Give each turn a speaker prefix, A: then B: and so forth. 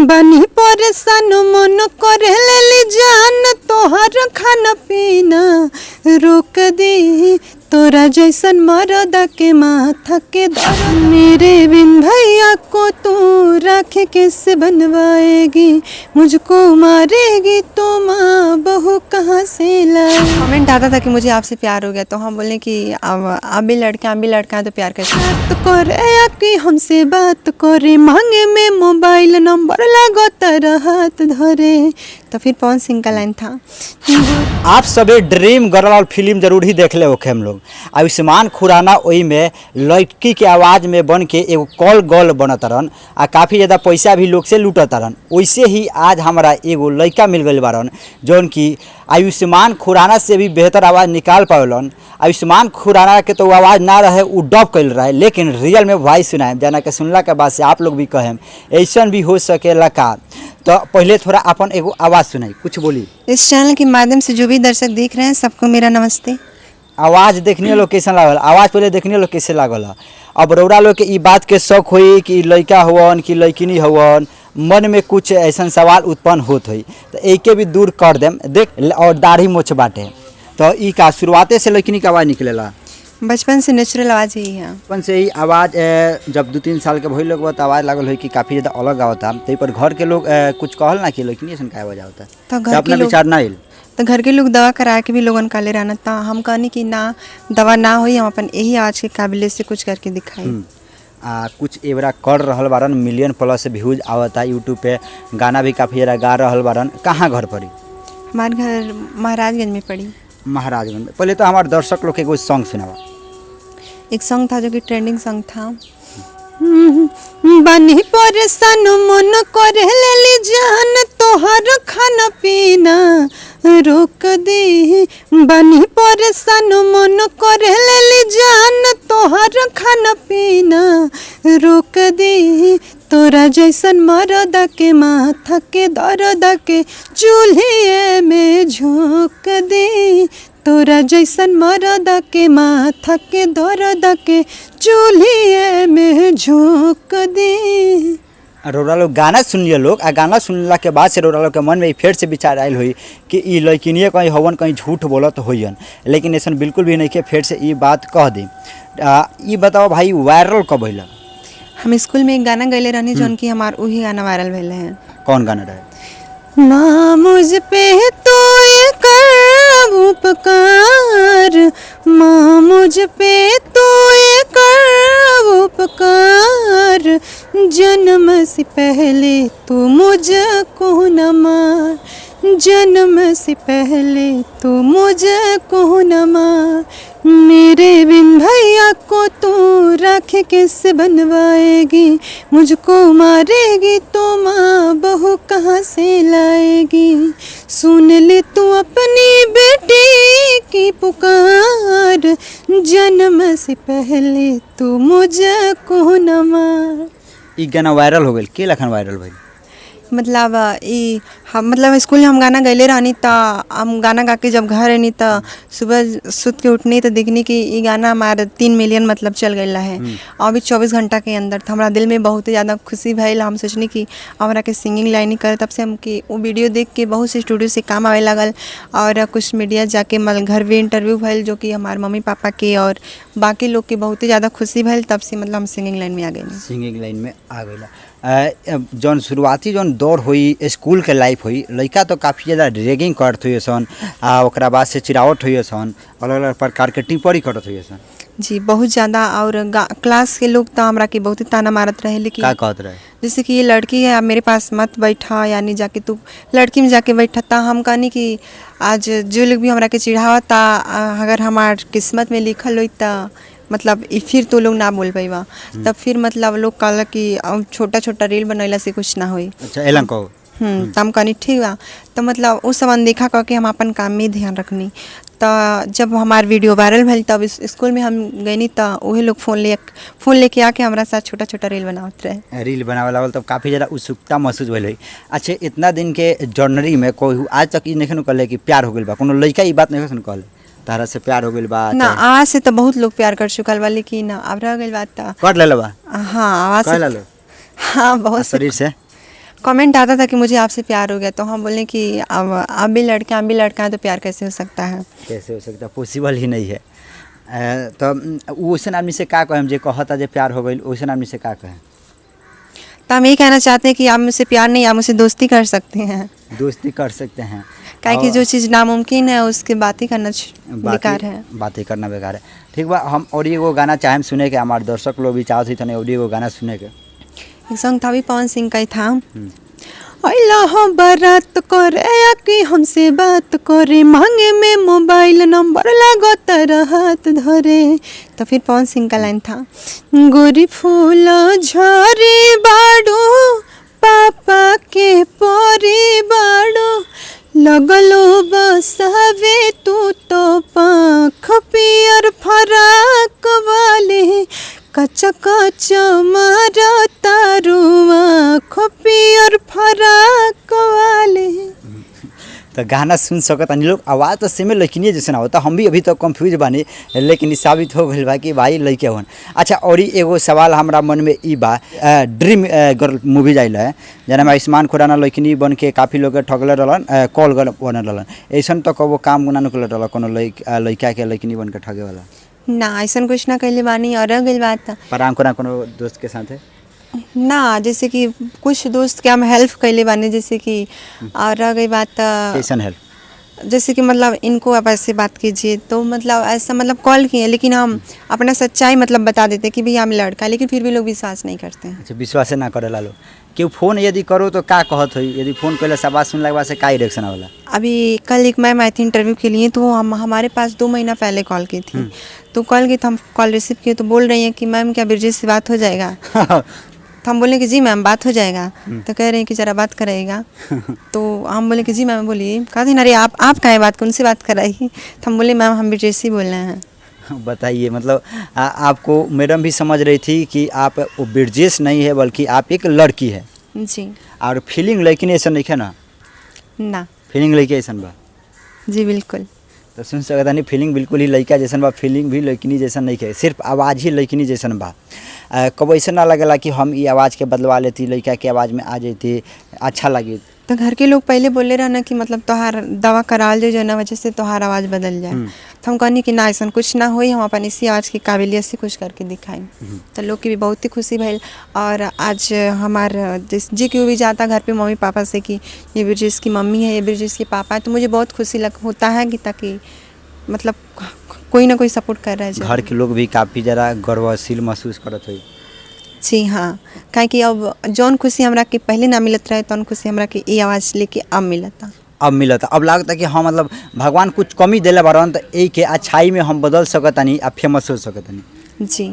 A: बनी परेशान मन करे लेली जान तोहर खाना पीना रोक दी तोरा जैसन मरदा के माथा के दर्द मेरे बिन भैया को तू राखे कैसे बनवाएगी मुझको मारेगी तो माँ बहू कहाँ से लाए। कमेंट आता था कि मुझे आपसे प्यार हो गया तो हम बोले कि आप भी लड़के हैं तो प्यार कैसे बात करे कि हमसे बात करे मांगे में मोबाइल नंबर लगो तेरा हाथ धरे। तो फिर पवन सिंह का लाइन था।
B: आप सभी ड्रीम गर्ल फिल्म जरूर ही देख ले होखे हम लोग। आयुष्मान खुराना वही में लड़की के आवाज़ में बन के एगो कॉल गर्ल बनत रहन आ काफ़ी ज़्यादा पैसा भी लोग से लूटत रहन। वैसे ही आज हमारा एगो लड़का मिल गई बारन जौन कि आयुष्मान खुराना से भी बेहतर आवाज़ निकाल पावलन। आयुष्मान खुराना के तो आवाज़ ना रहे वो डब कर रहे लेकिन रियल में वॉइस सुनाए जना के सुनला के बाद से आप लोग भी कहें ऐसा भी हो सकेला का। तो पहले थोड़ा अपन एगो आवाज़ सुनाई कुछ बोली।
A: इस चैनल के माध्यम से जो भी दर्शक देख रहे हैं सबको मेरा नमस्ते।
B: आवाज़ देखने लोग कैसा लागल आवाज़ पहले देखने लोग कैसे लागल। अब रौरा लोग के ई बात के शौक हुई कि लड़का हुवन कि लड़किनी हुवन मन में कुछ ऐसा सवाल उत्पन्न होत हुई तो एक भी दूर कर देम देख और दाढ़ी मोछ बाटे तो ई का शुरुआते से लड़किनी का आवाज़ निकलेला
A: बचपन से नेचुरल आवाज़ ही है।
B: बचपन से ही आवाज़ जब 2-3 साल के भइल लोग तो आवाज़ लागल हुई कि काफ़ी ज़्यादा अलग आवता तो पर घर के लोग कुछ कहल ना कि लड़किनी ऐसा का आवाज़ आवता
A: तो घर
B: अपना विचार ना आइल
A: तो घर के लोग दवा करा के भी लोगन काले रहना था हम कहनी कि ना दवा ना हुई हम अपन यही आवाज़ के काबिलियत से कुछ करके दिखाई।
B: कुछ एवरा कर रहल बारन मिलियन प्लस व्यूज आवता यूट्यूब पे गाना भी काफ़ी ज़्यादा गा रहल बारन। कहाँ घर पड़ी?
A: हमारे घर महाराजगंज में पड़ी।
B: महाराजगंज में। पहले तो हमारे दर्शक लोग के कोई सॉन्ग सुनावा।
A: एक सॉन्ग था जो कि ट्रेंडिंग सॉन्ग था। बनी परेशान मन करे लेली जान तोहर खाना पीना रोक दी बनी परेशान मन करे लेली जान तोहर खाना पीना रोक दी तोरा जैसन मरदा के माथा के दर्द के चूल्हे में झोंक दी तोरा जैसन मरदा के माथा के दर्द के चूल्हे में झोंक दी।
B: रौरा लोग गाना सुन लिया लोग आ गाना सुनला के बाद से रौरा लोग के मन में फिर से विचार आयल हुई कि ई लड़किनिए कहीं हवन कहीं झूठ बोलत होइयन लेकिन ऐसा बिल्कुल भी नहीं के फिर से ये बात कह दी। ये बताओ भाई वायरल कब भइल?
A: हम स्कूल में एक गाना गैले रहनी जौन कि हमार वही गाना वायरल भइल है।
B: कौन गाना रहे?
A: माँ मुझ पे तो ये कर उपकार माँ मुझ पे तो ये कर उपकार जन्म से पहले तू मुझको न मार जन्म से पहले तू मुझको न मार मेरे बिन भैया को तू राखे कैसे बनवाएगी मुझको मारेगी तो माँ बहू कहाँ से लाएगी सुन ले तू अपनी बेटी की पुकार जन्म से पहले तू मुझको न मार।
B: ई गाना वायरल हो गई के लखन वायरल भाई?
A: मतलब मतलब स्कूल में हम गाना गैले रहनी तो हम गाना गा के जब घर आनी तो सुबह सुत के उठनी तो देखनी कि ये गाना हमारा 3 मिलियन मतलब चल गया है और अभी 24 घंटा के अंदर तो हमारा दिल में बहुत ही ज़्यादा खुशी भइल। हम सोचनी कि हमारा के सिंगिंग लाइन करे तब से हम कि वो वीडियो देख के बहुत से स्टूडियो से काम आवे लगल और कुछ मीडिया जाके मतलब घर भी इंटरव्यू भइल जो कि हमारे मम्मी पापा के और बाकी लोग के बहुत ही ज़्यादा खुशी भइल तब से मतलब हम सिंगिंग लाइन में आ गए।
B: सिंगिंग लाइन में आ गई जौन शुरुआती जौन दौर हुई स्कूल के लाइफ हुई लड़का तो काफ़ी ज़्यादा रैगिंग करत हुई सन ओकरा बाद से चिरावट हुई सन अलग अलग प्रकार के टिप्पणी करत हुई सन
A: जी बहुत ज़्यादा और क्लास के लोग तो हमरा के बहुत ही ताना मारत रहे लेकिन
B: क्या कहत रहे
A: जैसे कि ये लड़की है मेरे पास मत बैठा यानी जाके तू लड़की में जाके बैठा था हम कहनी कि आज जो लोग भी हमरा के चिढ़ावता अगर हमार किस्मत में लिखल हुई तो मतलब फिर तो लोग ना बोल पाइबा तब फिर मतलब लोग कहला कि छोटा छोटा रील बनैला से कुछ ना होई।
B: अच्छा एलन कहो
A: तो हम कहनी ठीक बा तो मतलब उस समय देखा कह के हम अपन काम में ध्यान रखनी तो जब हमार वीडियो वायरल भइल तब स्कूल में हम गईनी तो वही लोग फ़ोन लेके आके हमारा साथ छोटा छोटा रील बनावत रहे।
B: रील बनावे लागल तब काफ़ी ज़्यादा उत्सुकता महसूस भइल है। अच्छा इतना दिन के जर्नरी में कोई आज तक ये नहीं कहले कि प्यार हो गई बा कोनो लड़का ये बात नहीं सुन कहले तारा से प्यार हो गई बा?
A: ना आज से तो बहुत लोग प्यार कर चुकल बा लेकिन अब रह गई बात कर
B: ले बा।
A: हाँ आवाज
B: से हाँ बहुत
A: शरीर से कमेंट आता था कि मुझे आपसे प्यार हो गया, तो हम बोले कि अब आप भी लड़के हम भी लड़का हैं तो प्यार कैसे हो सकता है।
B: कैसे हो सकता, पॉसिबल ही नहीं है। तो वैसन आदमी से का कहें जे कहता जे प्यार हो गई, वैसन आदमी से का कहें?
A: तो हम यही कहना चाहते हैं कि आप मुझसे प्यार नहीं, आप मुझसे दोस्ती कर सकते हैं।
B: दोस्ती कर सकते हैं।
A: काहे कि
B: और
A: जो चीज़ नामुमकिन है उसकी बात ही करना बेकार है।
B: बातें करना बेकार है। ठीक बा, हम और एगो गाना चाहें सुने के, हमारे दर्शक लोग भी चाहते थे और एगो गाना सुने के।
A: एक सॉन्ग था भी पवन सिंह का ही था। अल्लाह हो बारात करे या कि हमसे बात करे, मांगे में मोबाइल नंबर लगो तेरा हाथ धरे। तो फिर पवन सिंह का लाइन था, गोरी फूल झरी बाड़ू पापा के परी बाड़ू, लगलो बसावे तू तो पाख पियर फराक वाले, कच कच मारो तारुआ पियर फराक वाले।
B: तो गाना सुन सकत नहीं लोग, आवाज़ तो सेमे लड़किनी जैसे ना होता। हम भी अभी तक कंफ्यूज बानी, लेकिन साबित हो गई बा कि भाई लड़के होन। अच्छा, और एगो सवाल हमारा मन में ई बा, ड्रीम गर्ल मूवी जाइल है जना में आयुष्मान खुराना लड़किनी बन के काफ़ी लोग ठगले रहलन, कॉल गर्ल बनल रहलन। ऐसा तो कबो काम गुना निकल रहा कोनो लड़का के लड़किनी बन के ठगे वाला?
A: ना ऐसा कुछ ना कैले बानी। और रह गई बात
B: पराम करा कोनो दोस्त के साथ है
A: ना, जैसे कि कुछ दोस्त के हम हेल्प कैले बानी, जैसे कि और रह गई बात
B: कैसन हेल्प?
A: जैसे कि मतलब इनको आप ऐसे बात कीजिए, तो मतलब ऐसा मतलब कॉल किए, लेकिन हम अपना सच्चाई मतलब बता देते हैं कि भैया हम लड़का, लेकिन फिर भी लोग विश्वास नहीं करते हैं।
B: अच्छा, विश्वास ना करे ला लो। क्यों फोन यदि करो तो का कहत हो, यदि फोन कैला सब बात सुन लगवा से का रिएक्शन होला?
A: अभी कल एक मैम आई थी इंटरव्यू के लिए, तो हम हमारे पास 2 महीना पहले कॉल की थी। तो कॉल की, तो हम कॉल रिसीव किए तो बोल रही हैं कि मैम क्या ब्रिजेश से बात हो जाएगा? तो हम बोले कि जी मैम बात हो जाएगा। तो कह रहे हैं कि ज़रा बात कराइएगा। तो हम बोले कि जी मैम बोलिए। कहा थी अरे आप कहाँ बात कौन सी बात कराइए? तो हम बोले मैम हम ब्रिजेश ही बोल रहे हैं।
B: बताइए, मतलब आपको मैडम भी समझ रही थी कि आप वो ब्रिजेश नहीं है बल्कि आप एक लड़की है
A: जी।
B: और फीलिंग लेकिन ऐसा नहीं है ना?
A: ना,
B: फीलिंग लड़के ऐसा बा?
A: जी बिल्कुल।
B: तो सुन सकता नहीं, फीलिंग बिल्कुल ही लड़का जैसन बा, फीलिंग भी लड़किनी जैसन नहीं है, सिर्फ आवाज़ ही लड़किनी जैसन बा। कब ऐसा ना लगेला कि हम ये आवाज़ के बदलवा लेती, लड़का के आवाज़ में आ जाती, अच्छा लगे?
A: तो घर के लोग पहले बोले रहा ना कि मतलब तोहार दवा कराल जो ना वजह से तोहार आवाज़ बदल जाए। तो हम कहनी कि ना ऐसा कुछ ना हो, हम अपन इसी आवाज़ की काबिलियत से कुछ करके दिखाएं। तो लोग की भी बहुत ही खुशी भइल। और आज हमार जी क्यों भी जाता घर पे मम्मी पापा से कि ये ब्रिजेश की मम्मी है, ये ब्रिजेश के पापा है, तो मुझे बहुत खुशी होता है कि ताकि मतलब कोई ना कोई सपोर्ट कर रहा है।
B: घर के लोग भी काफ़ी ज़रा गर्वशील महसूस करत हुई।
A: जी हाँ, काहे कि अब जौन खुशी हमरा के पहले ना मिलत रहे, तौन खुशी हमरा के ये आवाज़ लेके अब मिलता।
B: अब मिलता, अब लगता कि हाँ मतलब भगवान कुछ कमी दिले बारन तो एक के अच्छाई में हम बदल सकतानी आ फेमस हो सकतानी।
A: जी।